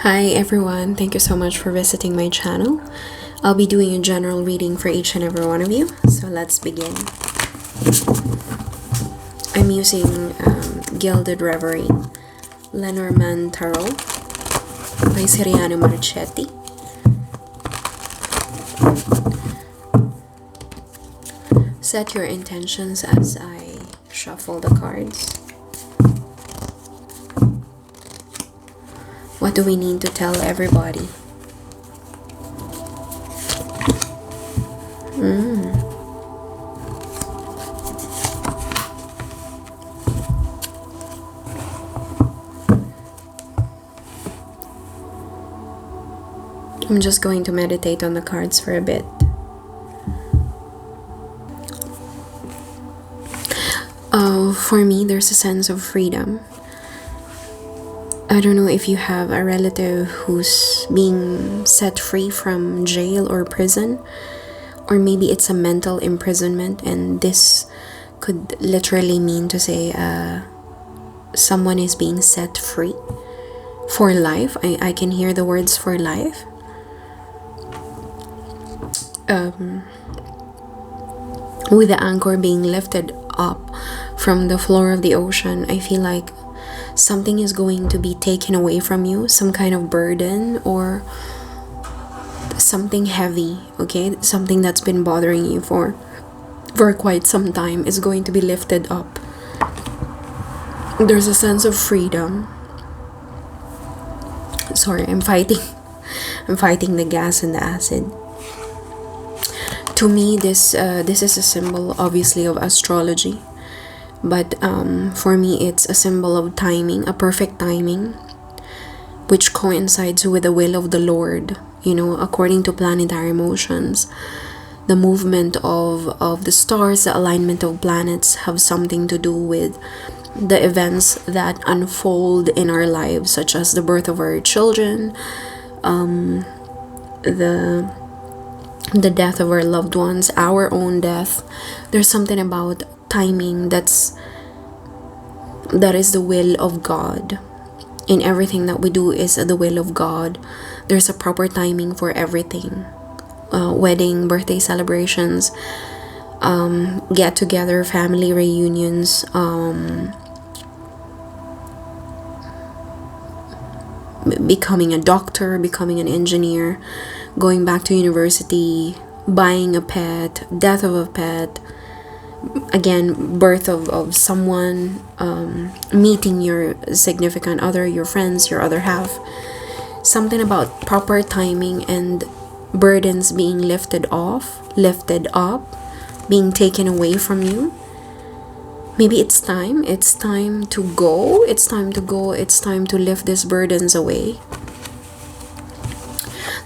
Hi everyone, thank you so much for visiting my channel. I'll be doing a general reading for each and every one of you, so let's begin. I'm using Gilded Reverie, Lenormand Tarot by Siriano Marchetti. Set your intentions as I shuffle the cards. What do we need to tell everybody? I'm just going to meditate on the cards for a bit. For me, there's a sense of freedom. I don't know if you have a relative who's being set free from jail or prison, or maybe it's a mental imprisonment, and this could literally mean to say someone is being set free for life. I can hear the words for life. With the anchor being lifted up from the floor of the ocean, I feel like something is going to be taken away from you, some kind of burden or something heavy, okay? Something that's been bothering you for quite some time is going to be lifted up. There's a sense of freedom. Sorry, I'm fighting the gas and the acid. To me, this is a symbol, obviously, of astrology. But for me, it's a symbol of timing, a perfect timing, which coincides with the will of the Lord. You know, according to planetary motions, the movement of the stars, the alignment of planets have something to do with the events that unfold in our lives, such as the birth of our children, the death of our loved ones, our own death. There's something about timing that is the will of God. In everything that we do is the will of God. There's a proper timing for everything. Wedding, birthday celebrations, get together, family reunions, becoming a doctor, becoming an engineer, going back to university, buying a pet, death of a pet, again, birth of someone, meeting your significant other, your friends, your other half. Something about proper timing and burdens being lifted up, being taken away from you. Maybe it's time to go, it's time to lift these burdens away.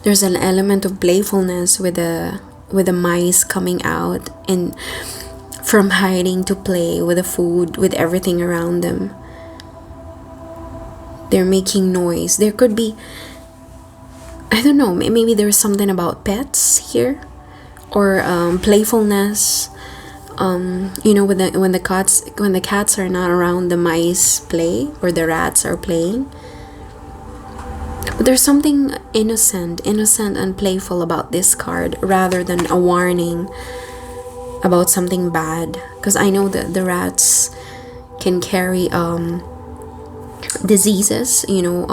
There's an element of playfulness with the mice coming out and from hiding to play with the food, with everything around them. They're making noise. There could be, I don't know, maybe there's something about pets here, or playfulness. You know, when the cats are not around, the mice play, or the rats are playing. But there's something innocent and playful about this card, rather than a warning about something bad. Because I know that the rats can carry diseases, you know,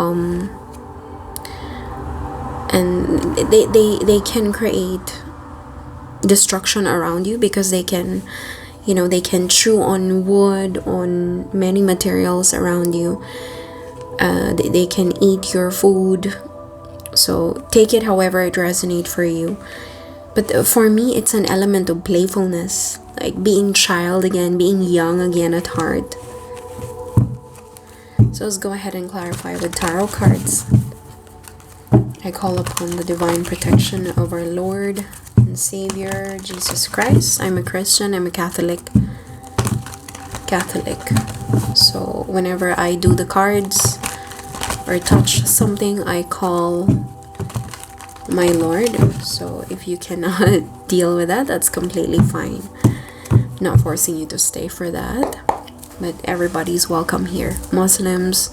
and they can create destruction around you, because they can, you know, they can chew on wood, on many materials around you. They can eat your food. So take it however it resonates for you. But for me, it's an element of playfulness, like being child again, being young again at heart. So let's go ahead and clarify with tarot cards. I call upon the divine protection of our Lord and Savior, Jesus Christ. I'm a Christian, I'm a Catholic. So whenever I do the cards or touch something, I call my Lord. So if you cannot deal with that, that's completely fine. Not forcing you to stay for that, but everybody's welcome here. Muslims,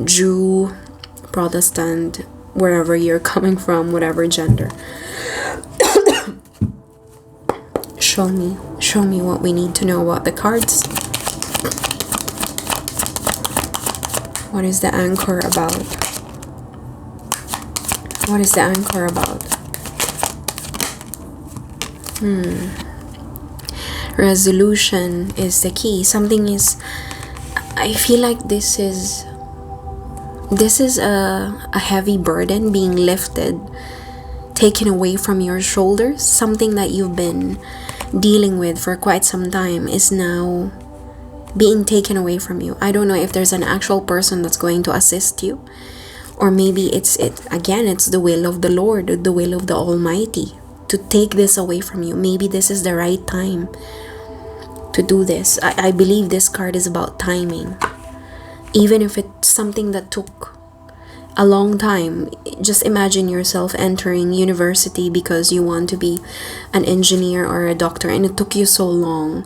Jew, Protestant, wherever you're coming from, whatever gender. Show me what we need to know about the cards. What is the anchor about? What is the anchor about? Resolution is the key. Something is, I feel like this is a heavy burden being lifted, taken away from your shoulders. Something that you've been dealing with for quite some time is now being taken away from you. I don't know if there's an actual person that's going to assist you, or maybe it's the will of the Lord, the will of the Almighty to take this away from you. Maybe this is the right time to do this. I believe this card is about timing. Even if it's something that took a long time. Just imagine yourself entering university because you want to be an engineer or a doctor, and it took you so long.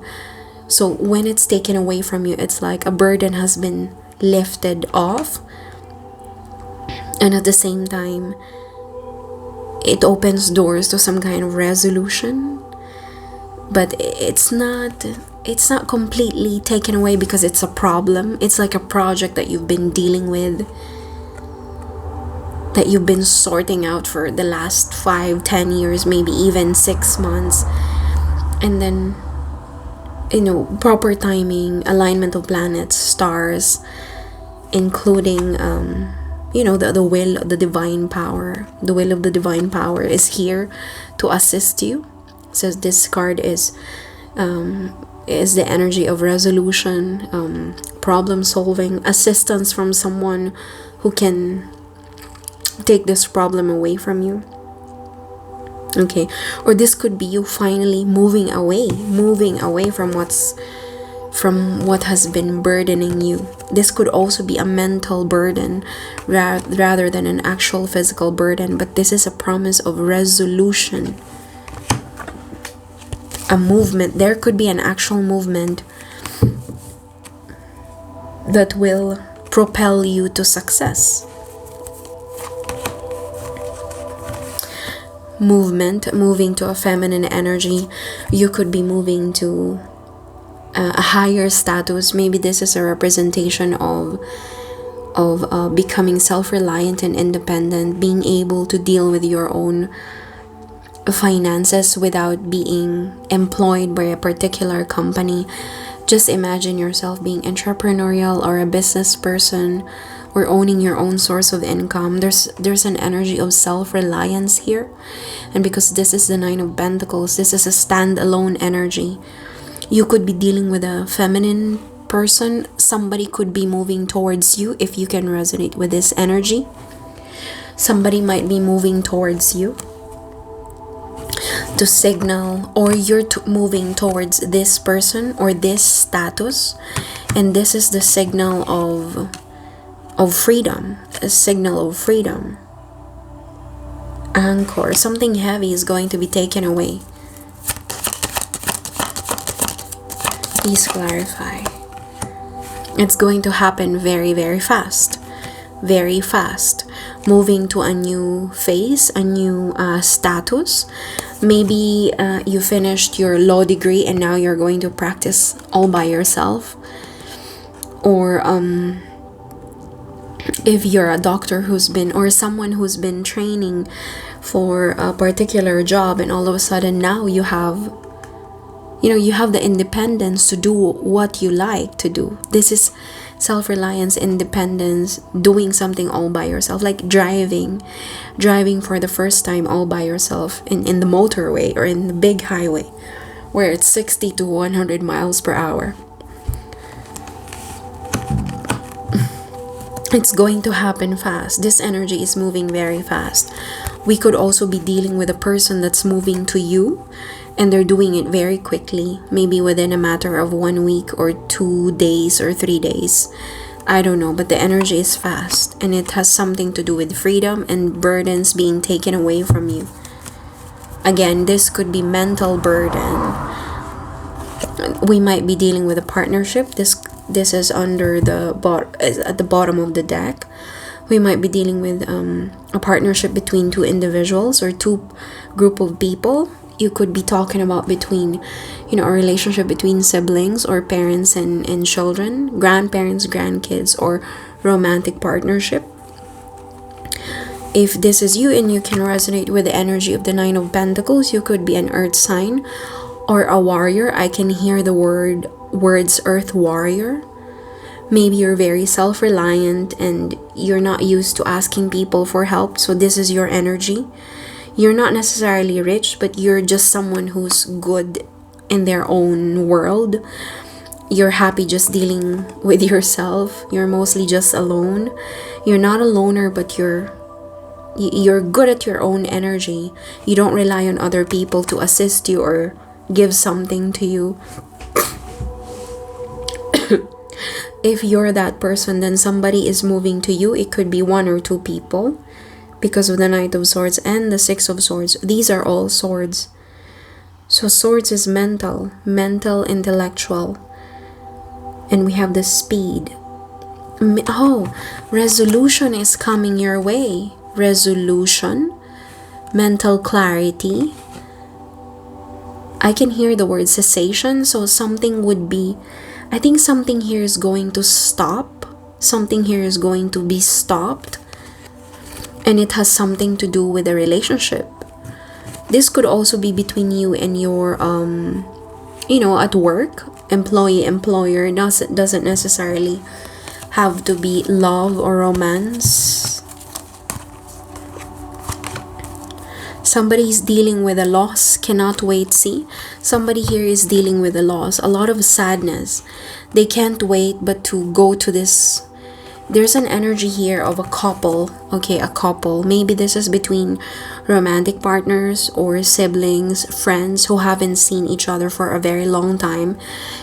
So when it's taken away from you, it's like a burden has been lifted off, and at the same time it opens doors to some kind of resolution. But it's not completely taken away because it's a problem. It's like a project that you've been dealing with, that you've been sorting out for the last 5-10 years, maybe even 6 months. And then, proper timing, alignment of planets, stars, including the will of the divine power. The will of the divine power is here to assist you. So this card is the energy of resolution, problem solving, assistance from someone who can take this problem away from you. Okay, or this could be you finally moving away from what has been burdening you. This could also be a mental burden rather than an actual physical burden, but this is a promise of resolution, a movement. There could be an actual movement that will propel you to success. Moving to a feminine energy. You could be moving to a higher status. Maybe this is a representation of becoming self-reliant and independent, being able to deal with your own finances without being employed by a particular company. Just imagine yourself being entrepreneurial or a business person, or owning your own source of income. There's an energy of self-reliance here. And because this is the Nine of Pentacles, this is a standalone energy. You could be dealing with a feminine person. Somebody could be moving towards you if you can resonate with this energy. Somebody might be moving towards you to signal, or you're moving towards this person or this status, and this is the signal of freedom, a signal of freedom. Anchor, something heavy is going to be taken away. Please clarify. It's going to happen very, very fast. Very fast. Moving to a new phase, a new status. Maybe you finished your law degree and now you're going to practice all by yourself. Or if you're a doctor or someone who's been training for a particular job, and all of a sudden now you have the independence to do what you like to do. This is self-reliance, independence, doing something all by yourself, like driving for the first time all by yourself in the motorway or in the big highway where it's 60 to 100 miles per hour. It's going to happen fast. This energy is moving very fast. We could also be dealing with a person that's moving to you, and they're doing it very quickly, maybe within a matter of 1 week or 2 days or 3 days. I don't know, but the energy is fast, and it has something to do with freedom and burdens being taken away from you. Again, this could be mental burden. We might be dealing with a partnership. This is under at the bottom of the deck. We might be dealing with a partnership between two individuals or two group of people. You could be talking about between, a relationship between siblings or parents and children, grandparents, grandkids, or romantic partnership. If this is you and you can resonate with the energy of the Nine of Pentacles, you could be an earth sign or a warrior. I can hear the words earth warrior. Maybe you're very self-reliant and you're not used to asking people for help, so this is your energy. You're not necessarily rich, but you're just someone who's good in their own world. You're happy just dealing with yourself. You're mostly just alone. You're not a loner, but you're good at your own energy. You don't rely on other people to assist you or give something to you. If you're that person, then somebody is moving to you. It could be one or two people because of the Knight of Swords and the Six of Swords. These are all swords. So swords is mental, intellectual. And we have the speed. Resolution is coming your way. Resolution, mental clarity. I can hear the word cessation, so something would be, I think something here is going to stop. Something here is going to be stopped. And it has something to do with a relationship. This could also be between you and your, at work, employee-employer. Doesn't necessarily have to be love or romance. Somebody is dealing with a loss, cannot wait. See, somebody here is dealing with a loss, a lot of sadness. They can't wait but to go to this. There's an energy here of a couple. Okay, a couple. Maybe this is between romantic partners or siblings, friends who haven't seen each other for a very long time.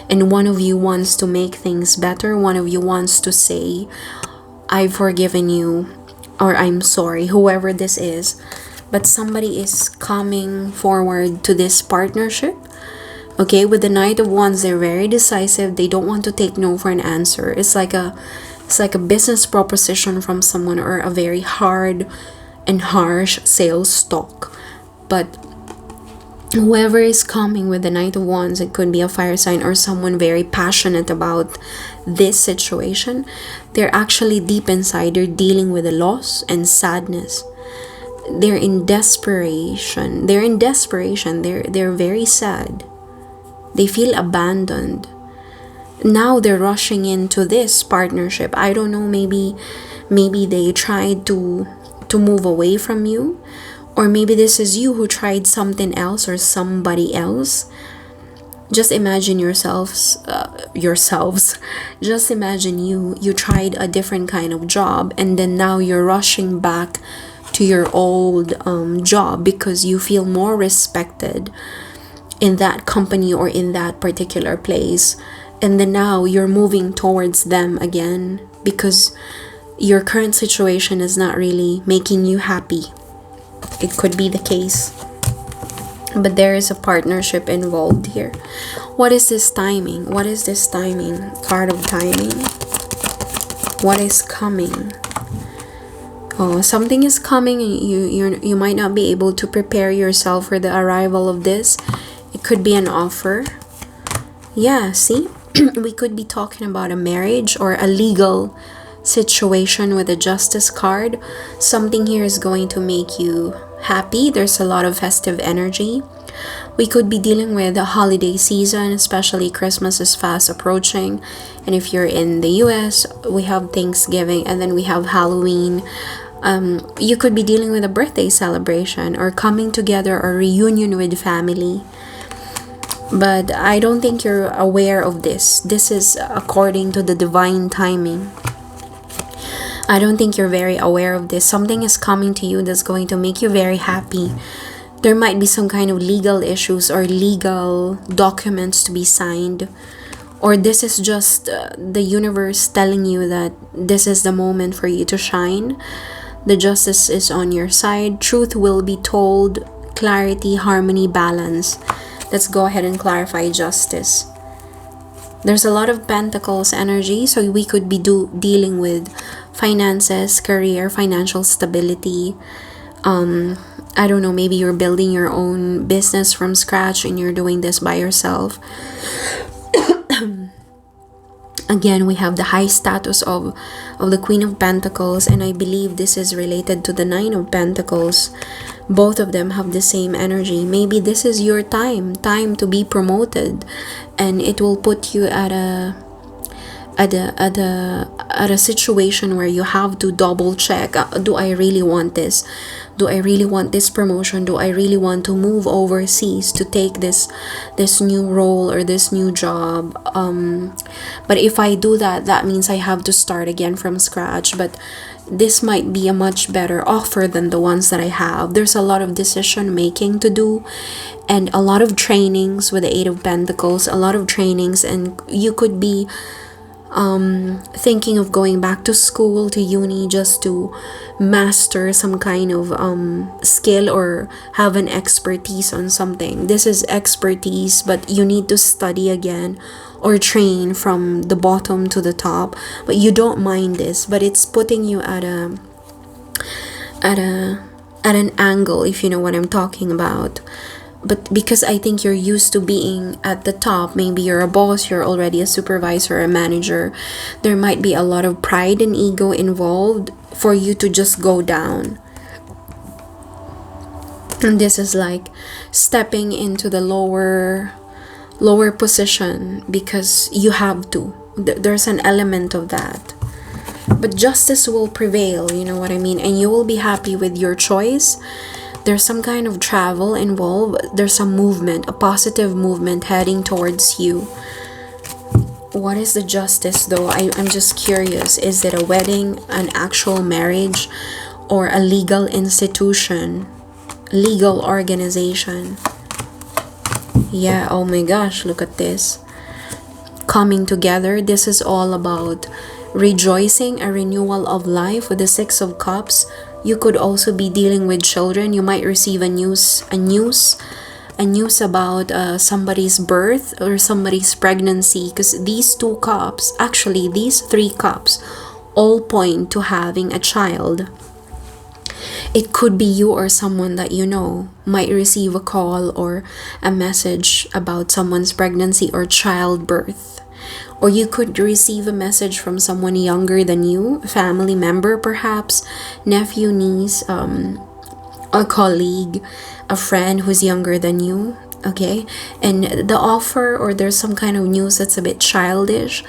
And one of you wants to make things better. One of you wants to say, I've forgiven you, or I'm sorry, whoever this is. But somebody is coming forward to this partnership. Okay, with the Knight of Wands, they're very decisive. They don't want to take no for an answer. It's like a business proposition from someone, or a very hard and harsh sales talk. But whoever is coming with the Knight of Wands, it could be a fire sign or someone very passionate about this situation. They're actually deep inside, they're dealing with a loss and sadness. They're in desperation. They're very sad. They feel abandoned. Now they're rushing into this partnership. I don't know, maybe they tried to move away from you, or maybe this is you who tried something else or somebody else. Just imagine yourselves. Just imagine you tried a different kind of job, and then now you're rushing back to your old job because you feel more respected in that company or in that particular place. And then now you're moving towards them again because your current situation is not really making you happy. It could be the case. But there is a partnership involved here. What is this timing? What is this timing? Card of timing. What is coming? Oh, something is coming. You might not be able to prepare yourself for the arrival of this. It could be an offer. Yeah, see? We could be talking about a marriage or a legal situation with a Justice card. Something here is going to make you happy. There's a lot of festive energy. We could be dealing with a holiday season, especially Christmas is fast approaching. And if you're in the US, we have Thanksgiving and then we have Halloween. You could be dealing with a birthday celebration or coming together or reunion with family. But I don't think you're aware of this. This is according to the divine timing. I don't think you're very aware of this. Something is coming to you that's going to make you very happy. There might be some kind of legal issues or legal documents to be signed. Or this is just the universe telling you that this is the moment for you to shine. The justice is on your side. Truth will be told. Clarity, harmony, balance. Let's go ahead and clarify justice. There's a lot of Pentacles energy, so we could be dealing with finances, career, financial stability. I don't know, maybe you're building your own business from scratch and you're doing this by yourself. Again, we have the high status of the Queen of Pentacles, and I believe this is related to the Nine of Pentacles. Both of them have the same energy. Maybe this is your time to be promoted, and it will put you at a situation where you have to double check, do I really want this? Do I really want this promotion? Do I really want to move overseas to take this new role or this new job? But if I do that, that means I have to start again from scratch. But this might be a much better offer than the ones that I have. There's a lot of decision making to do, and a lot of trainings with the Eight of Pentacles, a lot of trainings, and you could be thinking of going back to school, to uni, just to master some kind of skill or have an expertise on something. This is expertise, but you need to study again or train from the bottom to the top. But you don't mind this, but it's putting you at an angle, if you know what I'm talking about. But because I think you're used to being at the top, maybe you're a boss, you're already a supervisor, a manager, there might be a lot of pride and ego involved for you to just go down. And this is like stepping into the lower position because you have to. There's an element of that. But justice will prevail, you know what I mean? And you will be happy with your choice. There's some kind of travel involved. There's some movement, a positive movement heading towards you. What is the justice though? I'm just curious. Is it a wedding, an actual marriage, or a legal institution, legal organization? Yeah, oh my gosh, look at this. Coming together. This is all about rejoicing, a renewal of life with the Six of Cups. You could also be dealing with children. You might receive a news about somebody's birth or somebody's pregnancy, because these two cups, actually these three cups, all point to having a child. It could be you or someone that you know might receive a call or a message about someone's pregnancy or childbirth. Or you could receive a message from someone younger than you, a family member perhaps, nephew, niece, a colleague, a friend who's younger than you, okay? And the offer, or there's some kind of news that's a bit childish,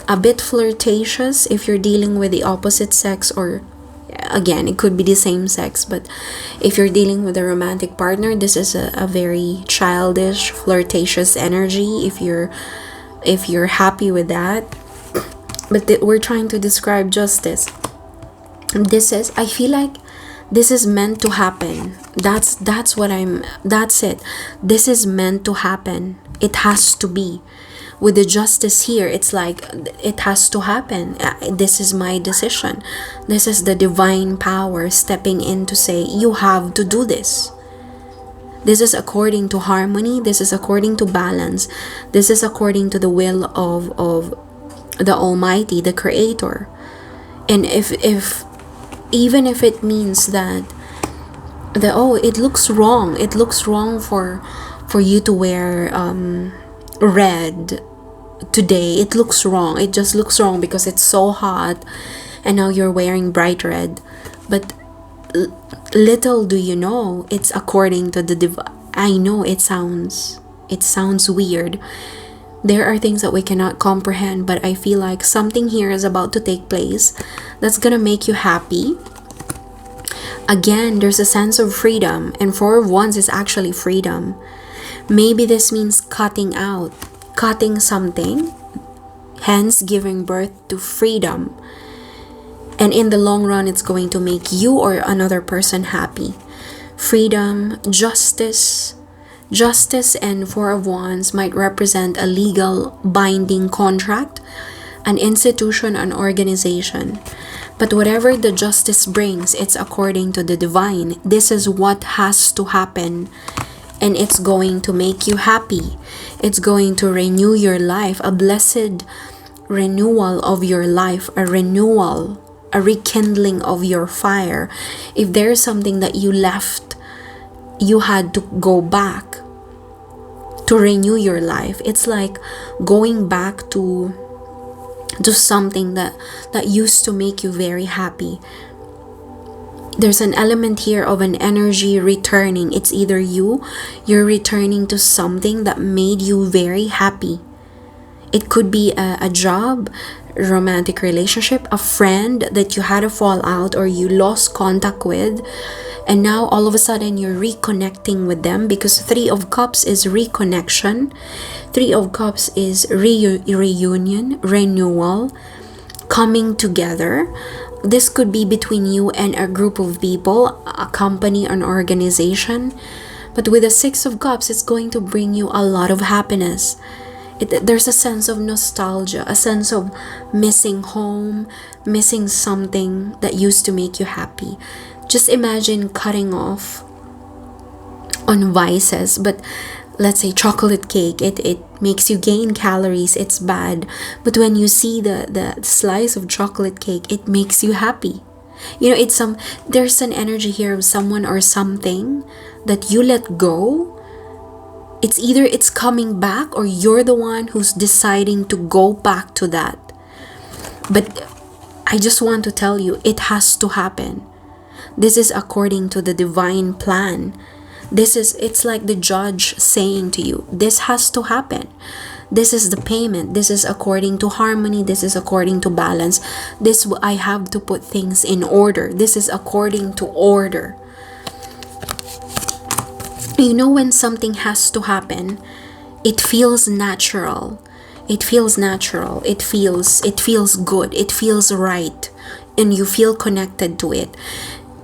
a bit flirtatious if you're dealing with the opposite sex, or again, it could be the same sex, but if you're dealing with a romantic partner, this is a very childish, flirtatious energy if you're happy with that. But we're trying to describe justice. I feel like this is meant to happen. That's it. This is meant to happen. It has to be. With the justice here, it's like it has to happen. This is my decision. This is the divine power stepping in to say, you have to do this. This is according to harmony. This is according to balance. This is according to the will of the Almighty, the Creator. And if even if it means that it looks wrong. It looks wrong for you to wear red today. It looks wrong. It just looks wrong because it's so hot, and now you're wearing bright red. But little do you know, it's according to the I know it sounds weird. There are things that we cannot comprehend, but I feel like something here is about to take place that's gonna make you happy. Again, there's a sense of freedom, and Four of Wands is actually freedom. Maybe this means cutting something, hence giving birth to freedom. And in the long run, it's going to make you or another person happy. Freedom, justice. Justice and Four of Wands might represent a legal binding contract, an institution, an organization. But whatever the justice brings, it's according to the divine. This is what has to happen and it's going to make you happy. It's going to renew your life, a blessed renewal of your life, a renewal, a rekindling of your fire. If there's something that you left, you had to go back to renew your life. It's like going back to something that used to make you very happy. There's an element here of an energy returning. It's either you're returning to something that made you very happy. It could be a job, romantic relationship, a friend that you had a fallout or you lost contact with, and now all of a sudden you're reconnecting with them, because Three of Cups is reconnection. Three of Cups is reunion, renewal, coming together. This could be between you and a group of people, a company, an organization. But with the Six of Cups, it's going to bring you a lot of happiness. There's a sense of nostalgia, a sense of missing home, missing something that used to make you happy. Just imagine cutting off on vices, but let's say chocolate cake, it makes you gain calories, it's bad. But when you see the slice of chocolate cake, it makes you happy. You know, there's an energy here of someone or something that you let go. It's either it's coming back or you're the one who's deciding to go back to that. But I just want to tell you, it has to happen. This is according to the divine plan. It's like the judge saying to you, this has to happen. This is the payment. This is according to harmony. This is according to balance. I have to put things in order. This is according to order. You know, when something has to happen, it feels natural. It feels natural. It feels good. It feels right. And you feel connected to it.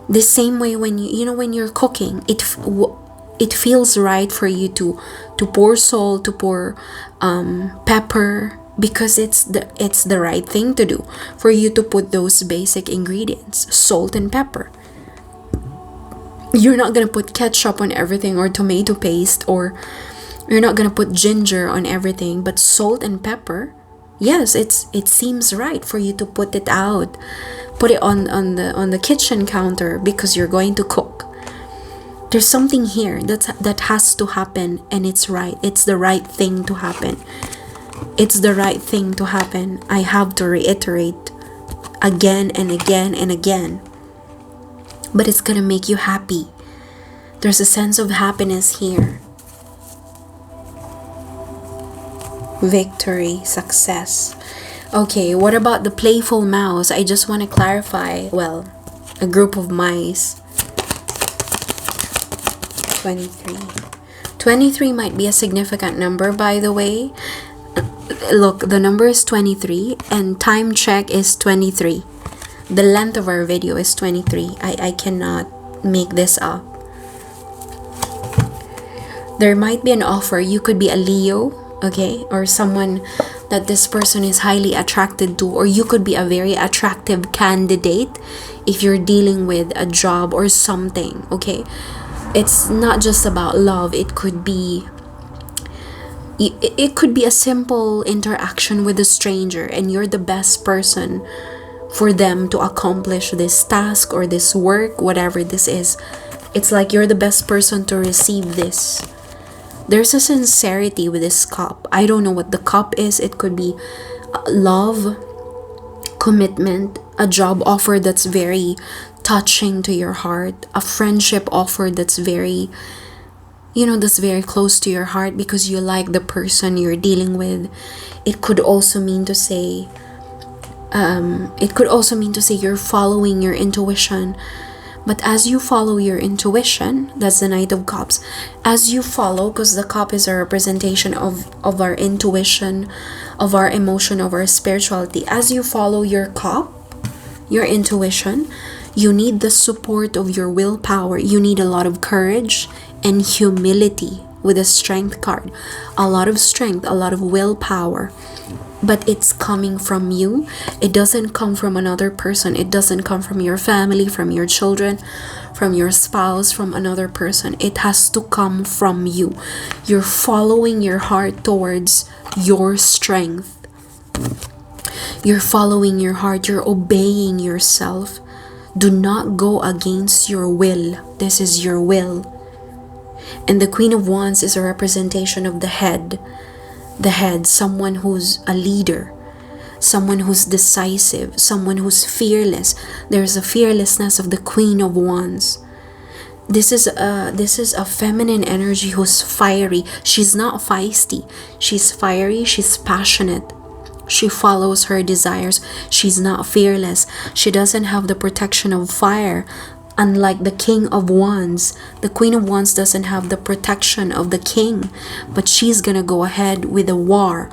The same way when when you're cooking, it feels right for you to pour salt, to pour pepper, because it's the right thing to do, for you to put those basic ingredients, salt and pepper. You're not gonna put ketchup on everything or tomato paste, or you're not gonna put ginger on everything, but salt and pepper, yes, it seems right for you to put it out. Put it on the kitchen counter because you're going to cook. There's something here that has to happen, and it's right. It's the right thing to happen. It's the right thing to happen. I have to reiterate again and again and again. But it's gonna make you happy. There's a sense of happiness here. Victory, success. Okay, what about the playful mouse? I just want to clarify. Well, a group of mice. 23. 23 might be a significant number, by the way. Look, the number is 23 and time check is 23. The length of our video is 23. I cannot make this up. There might be an offer. You could be a Leo, okay? Or someone that this person is highly attracted to, or you could be a very attractive candidate if you're dealing with a job or something, okay? It's not just about love. It could be a simple interaction with a stranger, and you're the best person for them to accomplish this task or this work, whatever this is. It's like you're the best person to receive this. There's a sincerity with this cup. I don't know what the cup is. It could be love, commitment, a job offer that's very touching to your heart, a friendship offer that's very, that's very close to your heart because you like the person you're dealing with. It could also mean to say, you're following your intuition. But as you follow your intuition, that's the Knight of Cups. As you follow, because the cup is a representation of our intuition, of our emotion, of our spirituality. As you follow your cup, your intuition, you need the support of your willpower. You need a lot of courage and humility with a strength card. A lot of strength, a lot of willpower. but it's coming from you. It doesn't come from another person. It doesn't come from your family, from your children, from your spouse, from another person. It has to come from you. You're following your heart towards your strength. You're following your heart. You're obeying yourself. Do not go against your will. This is your will. And the Queen of Wands is a representation of the head. The head, someone who's a leader, someone who's decisive, someone who's fearless. There's a fearlessness of the Queen of Wands. This is a feminine energy who's fiery. She's not feisty. She's fiery. She's passionate. She follows her desires. She's not fearless. She doesn't have the protection of fire. Unlike the King of Wands, the Queen of Wands doesn't have the protection of the king, but she's gonna go ahead with a war,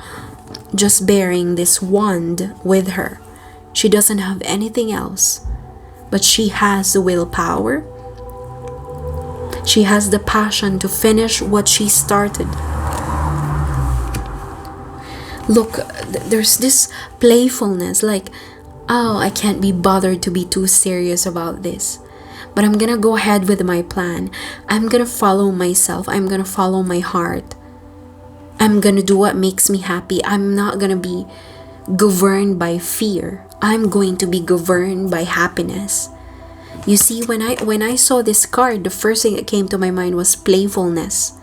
just bearing this wand with her. She doesn't have anything else, but she has the willpower. She has the passion to finish what she started. Look, there's this playfulness, like, oh, I can't be bothered to be too serious about this. But I'm gonna go ahead with my plan. I'm gonna follow myself. I'm gonna follow my heart. I'm gonna do what makes me happy. I'm not gonna be governed by fear. I'm going to be governed by happiness. You see, when I saw this card, the first thing that came to my mind was playfulness.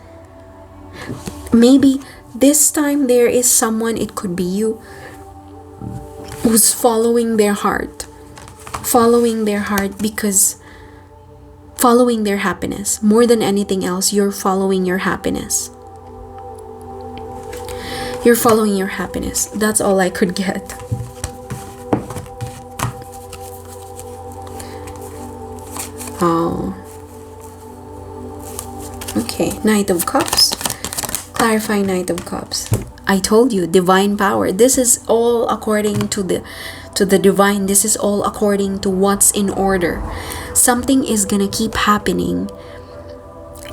Maybe this time there is someone, it could be you, who's following their heart. Following their heart because following their happiness. More than anything else, you're following your happiness. You're following your happiness. That's all I could get. Oh. Okay, Knight of Cups. Clarify Knight of Cups. I told you, divine power. This is all according to the divine. This is all according to what's in order. Something is gonna keep happening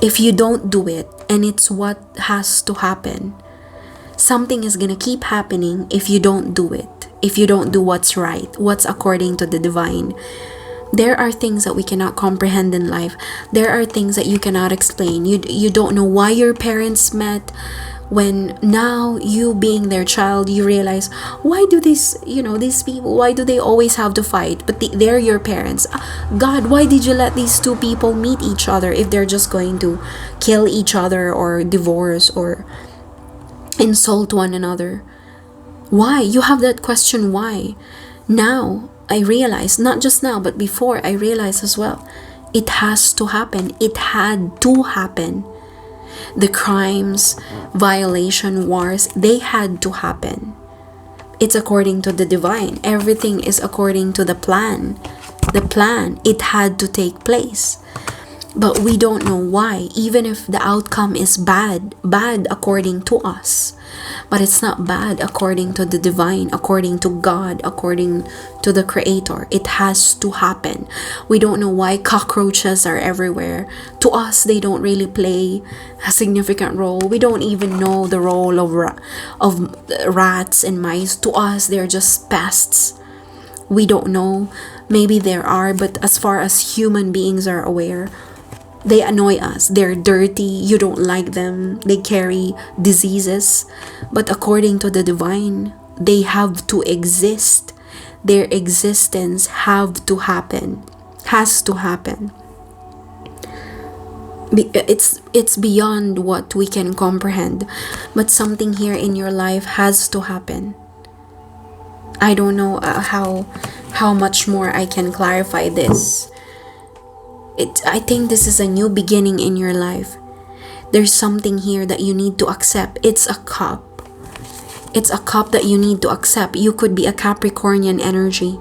if you don't do it, and it's what has to happen. Something is gonna keep happening if you don't do it, if you don't do what's right, what's according to the divine. There are things that we cannot comprehend in life. There are things that you cannot explain. You don't know why your parents met. When now you being their child, you realize, why do these people, why do they always have to fight? But they're your parents. God, why did you let these two people meet each other if they're just going to kill each other or divorce or insult one another? Why? You have that question, why? Now I realize, not just now, but before I realized as well, it has to happen. It had to happen. The crimes, violation, wars, they had to happen. It's according to the divine. Everything is according to the plan. The plan, it had to take place. But we don't know why, even if the outcome is bad according to us. But it's not bad according to the divine, according to God, according to the Creator. It has to happen. We don't know why cockroaches are everywhere. To us, they don't really play a significant role. We don't even know the role of rats and mice. To us, they're just pests. We don't know. Maybe there are, but as far as human beings are aware, they annoy us. They're dirty. You don't like them. They carry diseases. But according to the divine, they have to exist. Their existence have to happen. Has to happen. It's beyond what we can comprehend. But something here in your life has to happen. I don't know how much more I can clarify this. I think this is a new beginning in your life. There's something here that you need to accept. It's a cup. It's a cup that you need to accept. You could be a Capricornian energy.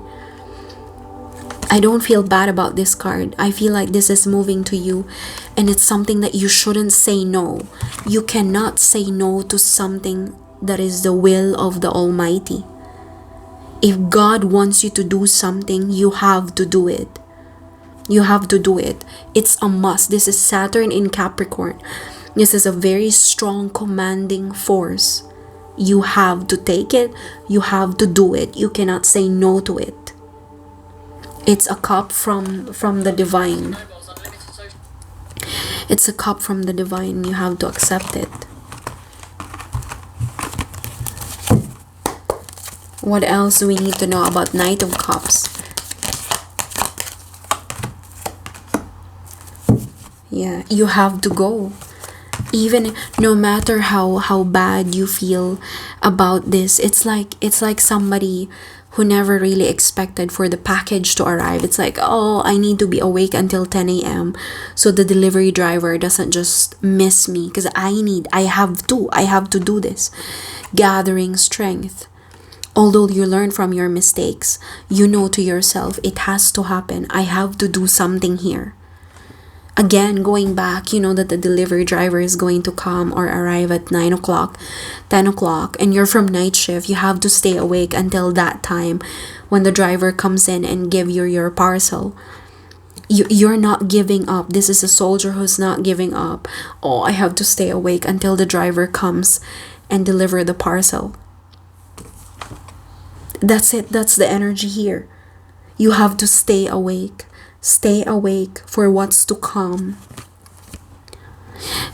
I don't feel bad about this card. I feel like this is moving to you, and it's something that you shouldn't say no. You cannot say no to something that is the will of the Almighty. If God wants you to do something, you have to do it. You have to do it. It's a must. This is Saturn in Capricorn. This is a very strong commanding force. You have to take it. You have to do it. You cannot say no to it. It's a cup from the divine. It's a cup from the divine. You have to accept it. What else do we need to know about Knight of Cups? Yeah, you have to go. Even no matter how bad you feel about this, it's like somebody who never really expected for the package to arrive. It's like, oh, I need to be awake until 10 a.m. so the delivery driver doesn't just miss me, because I have to do this. Gathering strength. Although you learn from your mistakes, you know to yourself, it has to happen. I have to do something here. Again, going back, you know that the delivery driver is going to come or arrive at 9 o'clock, 10 o'clock, and you're from night shift. You have to stay awake until that time when the driver comes in and give you your parcel. You're not giving up. This is a soldier who's not giving up. Oh, I have to stay awake until the driver comes and deliver the parcel. That's it. That's the energy here. You have to stay awake. Stay awake for what's to come.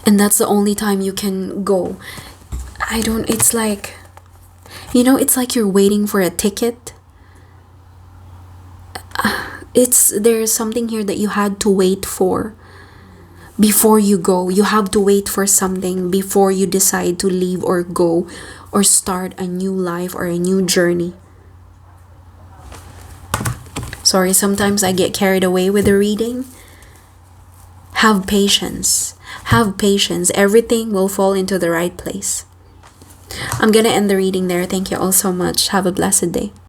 And that's the only time you can go. It's like, it's like you're waiting for a ticket. There's something here that you had to wait for before you go. You have to wait for something before you decide to leave or go or start a new life or a new journey. Sorry, sometimes I get carried away with the reading. Have patience. Have patience. Everything will fall into the right place. I'm gonna end the reading there. Thank you all so much. Have a blessed day.